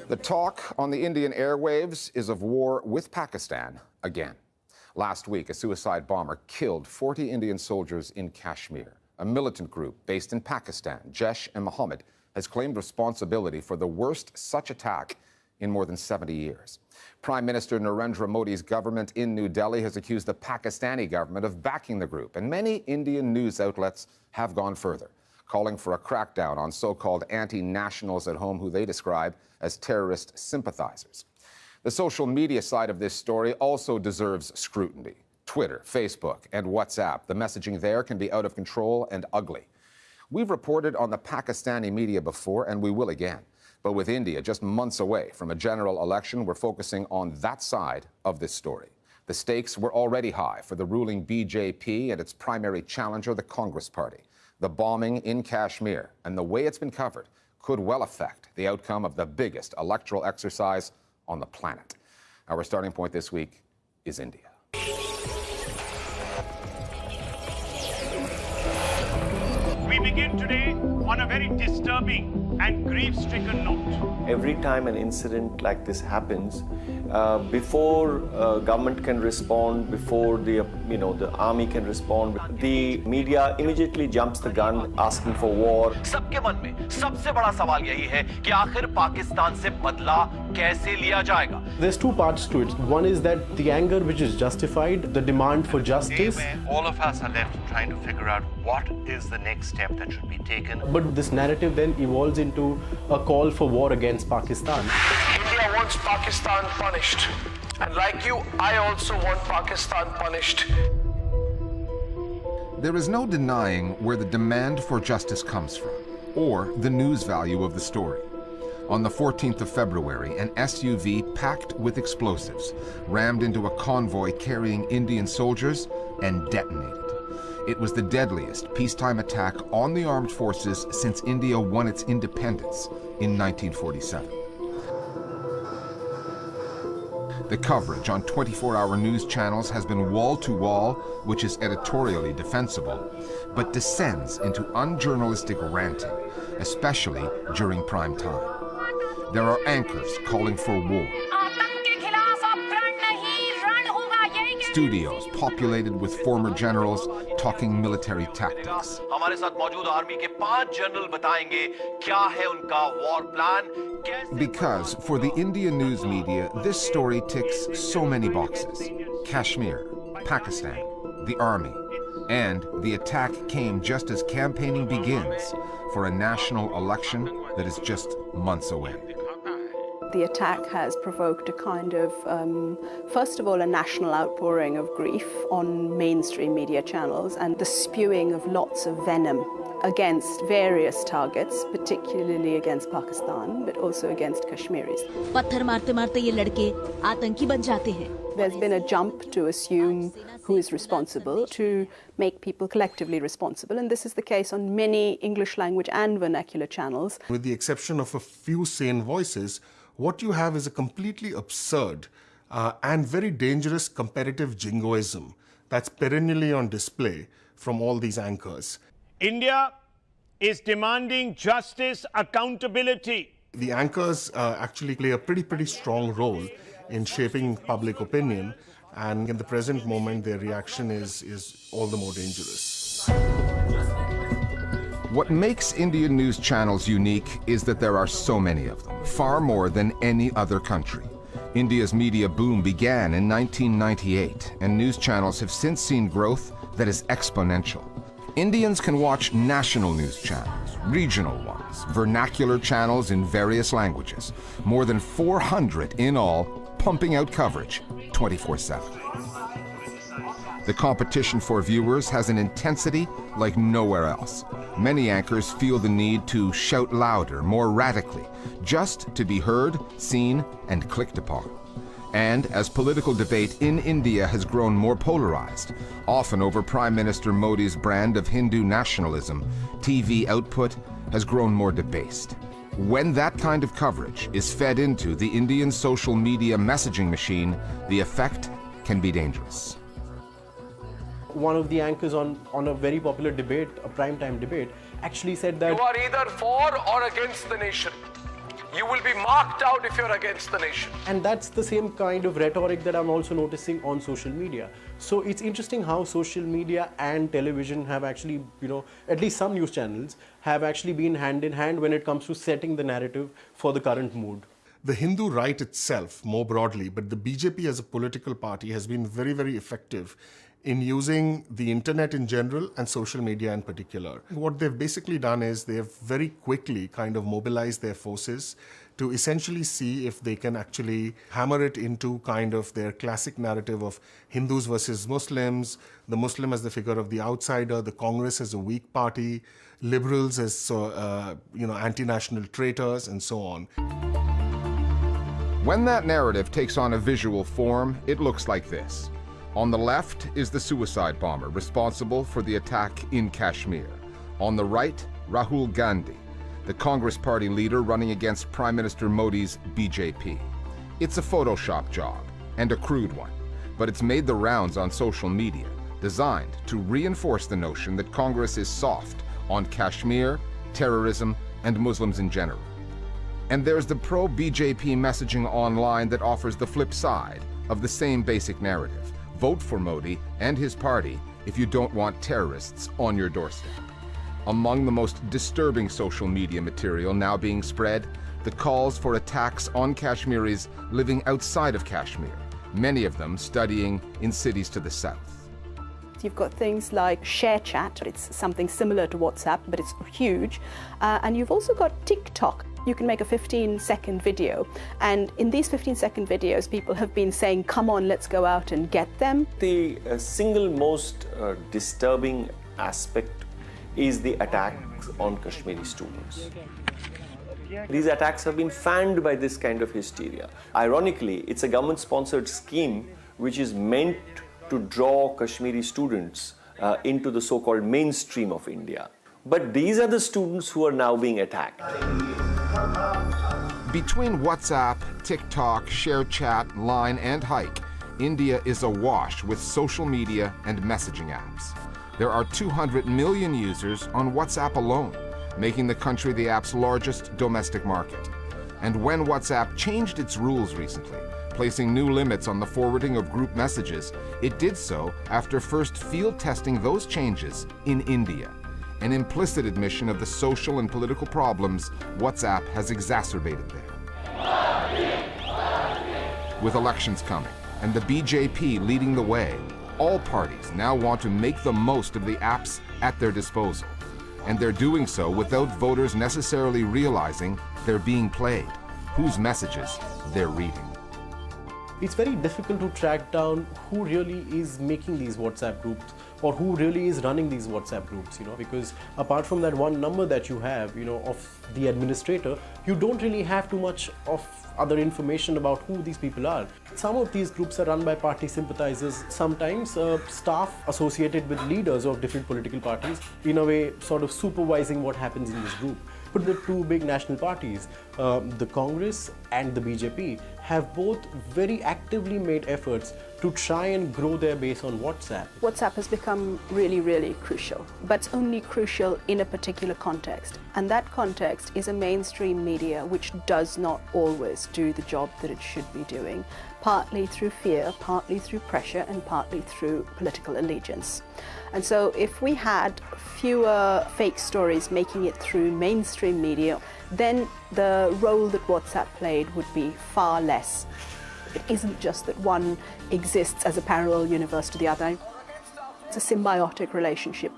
The talk on the Indian airwaves is of war with Pakistan again. Last week, a suicide bomber killed 40 Indian soldiers in Kashmir. A militant group based in Pakistan, Jaish-e-Mohammed, has claimed responsibility for the worst such attack in more than 70 years. Prime Minister Narendra Modi's government in New Delhi has accused the Pakistani government of backing the group, and many Indian news outlets have gone further, calling for a crackdown on so-called anti-nationals at home who they describe as terrorist sympathizers. The social media side of this story also deserves scrutiny. Twitter, Facebook, and WhatsApp. The messaging there can be out of control and ugly. We've reported on the Pakistani media before, and we will again. But with India just months away from a general election, we're focusing on that side of this story. The stakes were already high for the ruling BJP and its primary challenger, the Congress Party. The bombing in Kashmir and the way it's been covered could well affect the outcome of the biggest electoral exercise on the planet. Our starting point this week is India. We begin today on a very disturbing and grief-stricken note. Every time an incident like this happens, before government can respond, before the army can respond, the media immediately jumps the gun, asking for war. सबके मन में सबसे बड़ा सवाल यही है कि आखिर पाकिस्तान से बदला कैसे लिया जाएगा? There's two parts to it. One is that the anger which is justified, the demand for justice. All of us are left trying to figure out what is the next step that should be taken. But this narrative then evolves into a call for war against Pakistan. India wants Pakistan punished. And like you, I also want Pakistan punished. There is no denying where the demand for justice comes from, or the news value of the story. On the 14th of February, an SUV packed with explosives rammed into a convoy carrying Indian soldiers and detonated. It was the deadliest peacetime attack on the armed forces since India won its independence in 1947. The coverage on 24-hour news channels has been wall-to-wall, which is editorially defensible, but descends into unjournalistic ranting, especially during prime time. There are anchors calling for war. Studios populated with former generals talking military tactics. हमारे साथ मौजूद army के 5 general बताएंगे क्या है उनका war plan. Because for the Indian news media, this story ticks so many boxes. Kashmir, Pakistan, the army, and the attack came just as campaigning begins for a national election that is just months away. The attack has provoked a kind of, first of all, a national outpouring of grief on mainstream media channels and the spewing of lots of venom against various targets, particularly against Pakistan, but also against Kashmiris. पत्थर मारते मारते ये लड़के आतंकी बन जाते हैं. There's been a jump to assume who is responsible, to make people collectively responsible, and this is the case on many English language and vernacular channels. With the exception of a few sane voices, what you have is a completely absurd and very dangerous competitive jingoism that's perennially on display from all these anchors. India is demanding justice, accountability. The anchors actually play a pretty strong role in shaping public opinion, and in the present moment their reaction is all the more dangerous. What makes Indian news channels unique is that there are so many of them, far more than any other country. India's media boom began in 1998, and news channels have since seen growth that is exponential. Indians can watch national news channels, regional ones, vernacular channels in various languages, more than 400 in all, pumping out coverage 24/7. The competition for viewers has an intensity like nowhere else. Many anchors feel the need to shout louder, more radically, just to be heard, seen, and clicked upon. And as political debate in India has grown more polarized, often over Prime Minister Modi's brand of Hindu nationalism, TV output has grown more debased. When that kind of coverage is fed into the Indian social media messaging machine, the effect can be dangerous. One of the anchors on a very popular debate, a primetime debate, actually said that you are either for or against the nation. You will be marked out if you're against the nation. And that's the same kind of rhetoric that I'm also noticing on social media. So it's interesting how social media and television have actually, at least some news channels have actually been hand in hand when it comes to setting the narrative for the current mood. The Hindu right itself, more broadly, but the BJP as a political party has been very, very effective in using the internet in general and social media in particular. What they've basically done is they've very quickly kind of mobilized their forces to essentially see if they can actually hammer it into kind of their classic narrative of Hindus versus Muslims, the Muslim as the figure of the outsider, the Congress as a weak party, liberals as anti-national traitors, and so on. When that narrative takes on a visual form, it looks like this. On the left is the suicide bomber responsible for the attack in Kashmir. On the right, Rahul Gandhi, the Congress party leader running against Prime Minister Modi's BJP. It's a Photoshop job, and a crude one, but it's made the rounds on social media, designed to reinforce the notion that Congress is soft on Kashmir, terrorism, and Muslims in general. And there's the pro-BJP messaging online that offers the flip side of the same basic narrative. Vote for Modi and his party if you don't want terrorists on your doorstep. Among the most disturbing social media material now being spread, the calls for attacks on Kashmiris living outside of Kashmir, many of them studying in cities to the south. You've got things like ShareChat, it's something similar to WhatsApp, but it's huge. And you've also got TikTok. You can make a 15-second video. And in these 15-second videos, people have been saying, come on, let's go out and get them. The single most disturbing aspect is the attacks on Kashmiri students. These attacks have been fanned by this kind of hysteria. Ironically, it's a government-sponsored scheme which is meant to draw Kashmiri students into the so-called mainstream of India. But these are the students who are now being attacked. Between WhatsApp, TikTok, ShareChat, Line, and Hike, India is awash with social media and messaging apps. There are 200 million users on WhatsApp alone, making the country the app's largest domestic market. And when WhatsApp changed its rules recently, placing new limits on the forwarding of group messages, it did so after first field testing those changes in India, an implicit admission of the social and political problems WhatsApp has exacerbated there. With elections coming and the BJP leading the way, all parties now want to make the most of the apps at their disposal. And they're doing so without voters necessarily realizing they're being played, whose messages they're reading. It's very difficult to track down who really is making these WhatsApp groups or who really is running these WhatsApp groups, because apart from that one number that you have, of the administrator, you don't really have too much of other information about who these people are. Some of these groups are run by party sympathizers, sometimes staff associated with leaders of different political parties, in a way sort of supervising what happens in this group. But the two big national parties, the Congress and the BJP, have both very actively made efforts to try and grow their base on WhatsApp. WhatsApp has become really, really crucial, but it's only crucial in a particular context. And that context is a mainstream media which does not always do the job that it should be doing, partly through fear, partly through pressure, and partly through political allegiance. And so if we had fewer fake stories making it through mainstream media, then the role that WhatsApp played would be far less. It isn't just that one exists as a parallel universe to the other. It's a symbiotic relationship.